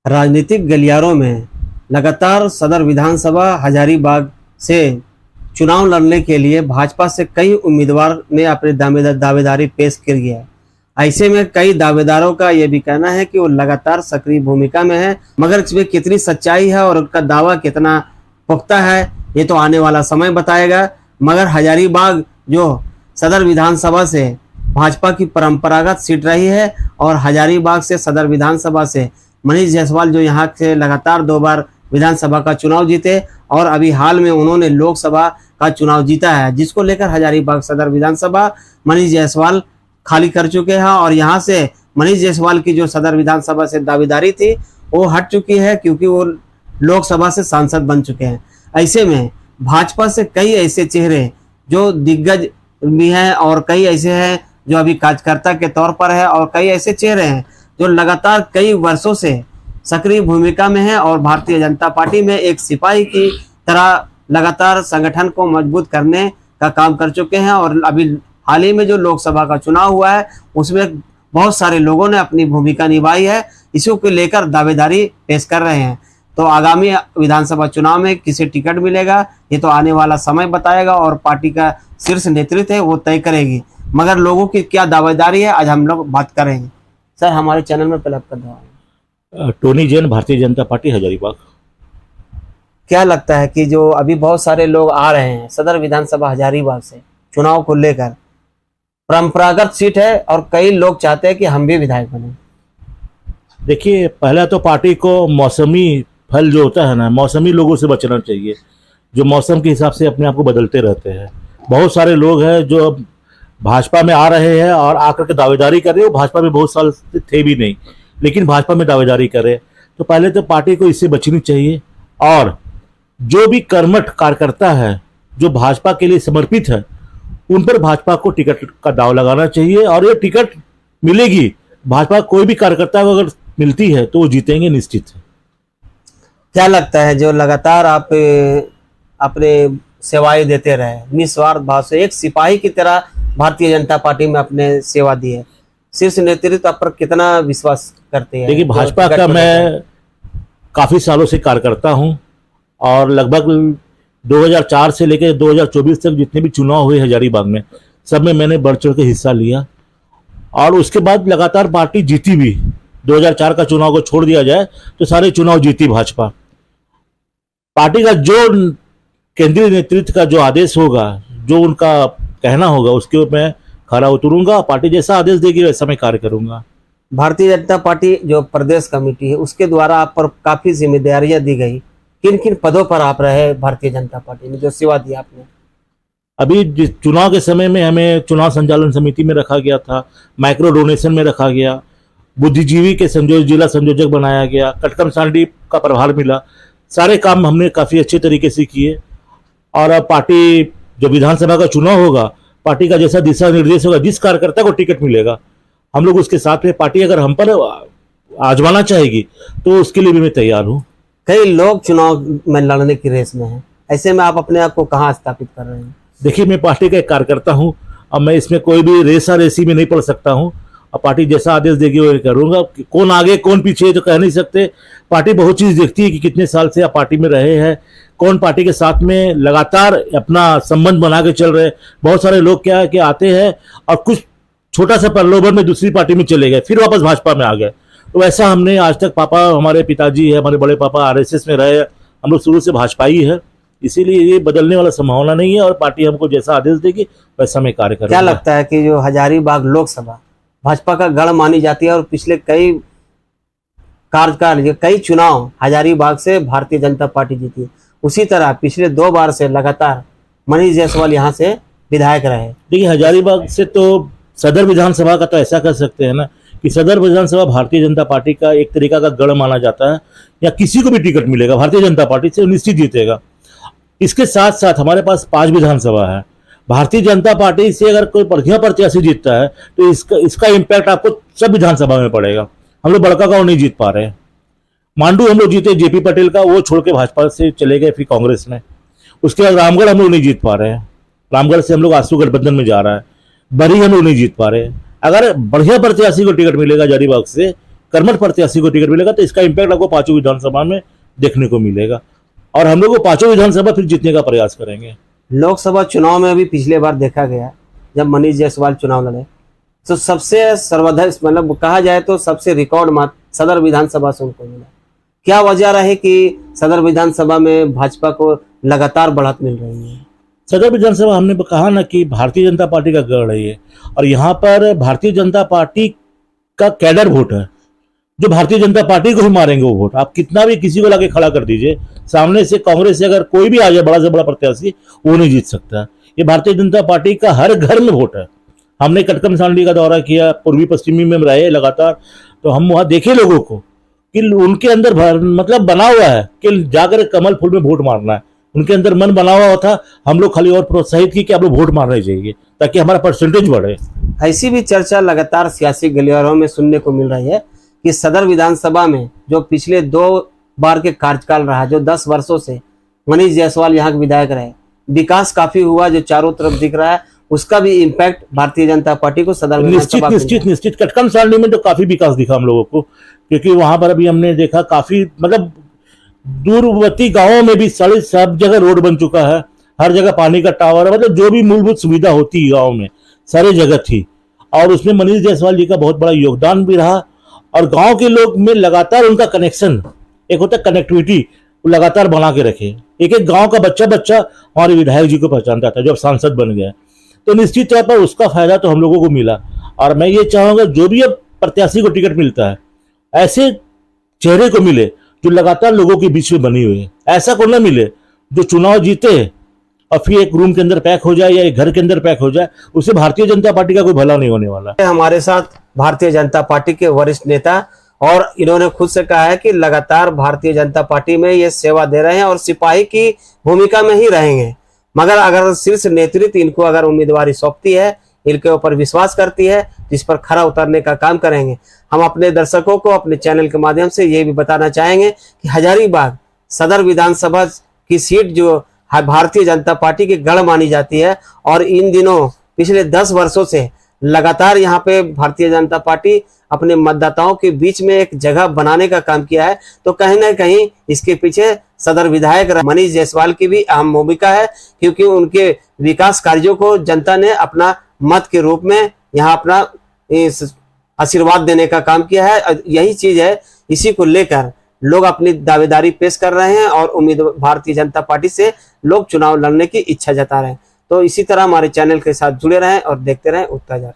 राजनीतिक गलियारों में लगातार सदर विधानसभा हजारीबाग से चुनाव लड़ने के लिए भाजपा से कई उम्मीदवार ने अपनी दावेदारी पेश की है। ऐसे में कई दावेदारों का यह भी कहना है कि वो लगातार सक्रिय भूमिका में है, मगर इसमें कितनी सच्चाई है और उनका दावा कितना पुख्ता है ये तो आने वाला समय बताएगा। मगर हजारीबाग जो सदर विधानसभा से भाजपा की परंपरागत सीट रही है और हजारीबाग से सदर विधानसभा से मनीष जायसवाल जो यहाँ से लगातार 2 बार विधानसभा का चुनाव जीते और अभी हाल में उन्होंने लोकसभा का चुनाव जीता है, जिसको लेकर हजारीबाग सदर विधानसभा मनीष जायसवाल खाली कर चुके हैं और यहाँ से मनीष जायसवाल की जो सदर विधानसभा से दावेदारी थी वो हट चुकी है, क्योंकि वो लोकसभा से सांसद बन चुके हैं। ऐसे में भाजपा से कई ऐसे चेहरे जो दिग्गज भी हैं और कई ऐसे हैं जो अभी कार्यकर्ता के तौर पर है और कई ऐसे चेहरे हैं जो लगातार कई वर्षों से सक्रिय भूमिका में है और भारतीय जनता पार्टी में एक सिपाही की तरह लगातार संगठन को मजबूत करने का काम कर चुके हैं। और अभी हाल ही में जो लोकसभा का चुनाव हुआ है उसमें बहुत सारे लोगों ने अपनी भूमिका निभाई है, इसी को लेकर दावेदारी पेश कर रहे हैं। तो आगामी विधानसभा चुनाव में किसे टिकट मिलेगा ये तो आने वाला समय बताएगा और पार्टी का शीर्ष नेतृत्व है वो तय करेगी। मगर लोगों की क्या दावेदारी है आज हम लोग बात करेंगे। सर, हमारे चैनल में पहले आपका दावा। Tony Jain, Bharatiya Janata party, Hazaribagh. क्या लगता है कि जो अभी बहुत सारे लोग आ रहे हैं सदर विधानसभा हजारीबाग से चुनाव को लेकर, परंपरागत सीट है और कई लोग चाहते हैं कि हम भी विधायक बने। देखिए, पहला तो पार्टी को मौसमी फल जो होता है ना, मौसमी लोगों से बचना चाहिए, जो मौसम के हिसाब से अपने आप को बदलते रहते हैं। बहुत सारे लोग हैं जो अब भाजपा में आ रहे हैं और आकर के दावेदारी कर रहे हैं। वो भाजपा में बहुत साल थे भी नहीं, लेकिन भाजपा में दावेदारी कर रहे हैं। तो पहले तो पार्टी को इससे बचनी चाहिए और जो भी कर्मठ कार्यकर्ता है जो भाजपा के लिए समर्पित है उन पर भाजपा को टिकट का दाव लगाना चाहिए और ये टिकट मिलेगी। भाजपा कोई भी कार्यकर्ता को अगर मिलती है तो वो जीतेंगे निश्चित है। क्या लगता है जो लगातार आप अपने सेवाएं देते रहे निस्वार्थ भाव से, एक सिपाही की तरह भारतीय जनता पार्टी में अपने सेवा दी है, शीर्ष नेतृत्व आप पर कितना विश्वास करते हैं? देखिए, भाजपा का मैं काफी सालों से कार्यकर्ता हूं और लगभग 2004 से लेकर 2024 तक जितने भी चुनाव हुए हजारीबाग में सब में मैंने बढ़ चढ़ के हिस्सा लिया और उसके बाद लगातार पार्टी जीती भी। 2004 का चुनाव को छोड़ दिया जाए तो सारे चुनाव जीती भाजपा। पार्टी का जो केंद्रीय नेतृत्व का जो आदेश होगा, जो उनका कहना होगा, उसके ऊपर मैं खरा उतरूंगा। पार्टी जैसा आदेश देगी वैसा मैं कार्य करूंगा। भारतीय जनता पार्टी जो प्रदेश कमेटी है उसके द्वारा आप पर काफी जिम्मेदारियां दी गई, किन किन पदों पर आप रहे भारतीय जनता पार्टी में जो सेवा दी आपने? अभी चुनाव के समय में हमें चुनाव संचालन समिति में रखा गया था, माइक्रो डोनेशन में रखा गया, बुद्धिजीवी के जिला संयोजक बनाया गया, कटकम सांडी का प्रभार मिला। सारे काम हमने काफी अच्छे तरीके से किए और अब पार्टी जो विधानसभा का चुनाव होगा, पार्टी का जैसा दिशा निर्देश होगा, जिस कार्यकर्ता को टिकट मिलेगा हम लोग उसके साथ में, पार्टी अगर हम पर आजमाना चाहेगी तो उसके लिए भी मैं तैयार हूँ। कई लोग चुनाव में लड़ने की रेस में हैं, ऐसे में आप अपने आप को कहाँ स्थापित कर रहे हैं? देखिए, मैं पार्टी का एक कार्यकर्ता हूँ और मैं इसमें कोई भी रेसी में नहीं पड़ सकता हूँ और पार्टी जैसा आदेश देगी वो करूँगा। कौन आगे कौन पीछे तो कह नहीं सकते। पार्टी बहुत चीज़ देखती है कि कितने साल से आप पार्टी में रहे हैं, कौन पार्टी के साथ में लगातार अपना संबंध बना के चल रहे हैं। बहुत सारे लोग क्या है कि आते हैं और कुछ छोटा सा प्रलोभन में दूसरी पार्टी में चले गए, फिर वापस भाजपा में आ गए। तो ऐसा हमने आज तक, पापा हमारे पिताजी है, हमारे बड़े पापा आरएसएस में रहे, हम लोग शुरू से भाजपाई है, इसीलिए ये बदलने वाला संभावना नहीं है और पार्टी हमको जैसा आदेश देगी वैसा मैं कार्य करूंगा। क्या लगता है कि जो हजारीबाग लोकसभा भाजपा का गढ़ मानी जाती है और पिछले कई कार्यकाल कई चुनाव हजारीबाग से भारतीय जनता पार्टी जीती है, उसी तरह पिछले 2 बार से लगातार मनीष जायसवाल यहाँ से विधायक रहे। देखिए, हजारीबाग से तो सदर विधानसभा का तो ऐसा कर सकते हैं ना कि सदर विधानसभा भारतीय जनता पार्टी का एक तरीका का गढ़ माना जाता है, या किसी को भी टिकट मिलेगा भारतीय जनता पार्टी से निश्चित जीतेगा। इसके साथ साथ हमारे पास 5 विधानसभा है। भारतीय जनता पार्टी से अगर कोई बढ़िया प्रत्याशी जीतता है तो इसका इम्पैक्ट आपको सब विधानसभा में पड़ेगा। हम लोग बड़का गांव नहीं जीत पा रहे हैं। मांडू हम लोग जीते जेपी पटेल का, वो छोड़ के भाजपा से चले गए फिर कांग्रेस में। उसके बाद रामगढ़ हम लोग नहीं जीत पा रहे हैं, रामगढ़ से हम लोग आंसू गठबंधन में जा रहा है। बरी हम लोग नहीं जीत पा रहे हैं। अगर बढ़िया प्रत्याशी को टिकट मिलेगा हजारीबाग से, कर्मठ प्रत्याशी को टिकट मिलेगा तो इसका इम्पैक्ट आपको पांचों विधानसभा में देखने को मिलेगा और हम लोग पांचों विधानसभा फिर जीतने का प्रयास करेंगे। लोकसभा चुनाव में भी पिछले बार देखा गया जब मनीष जायसवाल चुनाव लड़े तो सबसे सर्वाधिक मतलब कहा जाए तो सबसे रिकॉर्ड मत सदर विधानसभा से उनको मिला। क्या वजह रहे कि सदर विधानसभा में भाजपा को लगातार बढ़त मिल रही है? सदर विधानसभा हमने कहा ना कि भारतीय जनता पार्टी का गढ़ है ये, और यहाँ पर भारतीय जनता पार्टी का कैडर वोट है जो भारतीय जनता पार्टी को ही मारेंगे वो वोट। आप कितना भी किसी को लाके खड़ा कर दीजिए, सामने से कांग्रेस से अगर कोई भी आ जाए बड़ा से बड़ा प्रत्याशी, वो नहीं जीत सकता। ये भारतीय जनता पार्टी का हर घर में वोट है। हमने कटकम सांडली का दौरा किया, पूर्वी पश्चिमी में रहे लगातार, तो हम वहाँ देखे लोगों को कि उनके अंदर मतलब बना हुआ है कि जाकर कमल फूल में वोट मारना है। उनके अंदर मन बना हुआ था, हम लोग खाली और प्रोत्साहित की कि आप लोग वोट मारना चाहिए ताकि हमारा परसेंटेज बढ़े। ऐसी भी चर्चा लगातार सियासी गलियारों में सुनने को मिल रही है कि सदर विधानसभा में जो पिछले 2 बार के कार्यकाल रहा, जो 10 वर्षों से मनीष जायसवाल यहाँ के विधायक रहे, विकास काफी हुआ जो चारों तरफ दिख रहा है, उसका भी इम्पैक्ट भारतीय जनता पार्टी को सदर विधानसभा निश्चित कटकम सांडली में तो काफी विकास दिखा हम लोगों को, क्योंकि वहां पर अभी हमने देखा काफी मतलब दूरवर्ती गांवों में भी सब जगह रोड बन चुका है, हर जगह पानी का टावर है, मतलब जो भी मूलभूत सुविधा होती है गांव में सारी जगह थी। और उसमें मनीष जायसवाल जी का बहुत बड़ा योगदान भी रहा और गांव के लोग में लगातार उनका कनेक्शन, एक होता है कनेक्टिविटी, वो लगातार बना के रखे। एक एक गांव का बच्चा हमारे विधायक जी को पहचानता था जो अब सांसद बन गए, तो निश्चित तौर पर उसका फायदा तो हम लोगों को मिला। और मैं ये चाहूंगा जो भी अब प्रत्याशी को टिकट मिलता है ऐसे चेहरे को मिले जो लगातार लोगों के बीच में बनी हुई है, ऐसा को न मिले जो चुनाव जीते और फिर एक रूम के अंदर पैक हो जाए या एक घर के अंदर पैक हो जाए, उससे भारतीय जनता पार्टी का कोई भला नहीं होने वाला। हमारे साथ भारतीय जनता पार्टी के वरिष्ठ नेता, और इन्होंने खुद से कहा है कि लगातार भारतीय जनता पार्टी में ये सेवा दे रहे हैं और सिपाही की भूमिका में ही रहेंगे, मगर अगर शीर्ष नेतृत्व इनको अगर उम्मीदवारी सौंपती है, इनके ऊपर विश्वास करती है, तो इस पर खरा उतरने का काम करेंगे। हम अपने दर्शकों को अपने चैनल के माध्यम से ये भी बताना चाहेंगे कि हजारीबाग सदर विधानसभा की सीट जो भारतीय जनता पार्टी की गढ़ मानी जाती है और इन दिनों पिछले 10 वर्षों से लगातार यहाँ पे भारतीय जनता पार्टी अपने मतदाताओं के बीच में एक जगह बनाने का काम किया है, तो कहीं ना कहीं इसके पीछे सदर विधायक मनीष जायसवाल की भी अहम भूमिका है, क्योंकि उनके विकास कार्यों को जनता ने अपना मत के रूप में यहाँ अपना आशीर्वाद देने का काम किया है। यही चीज है, इसी को लेकर लोग अपनी दावेदारी पेश कर रहे हैं और उम्मीदवार भारतीय जनता पार्टी से लोग चुनाव लड़ने की इच्छा जता रहे हैं। तो इसी तरह हमारे चैनल के साथ जुड़े रहें और देखते रहें उत्तर।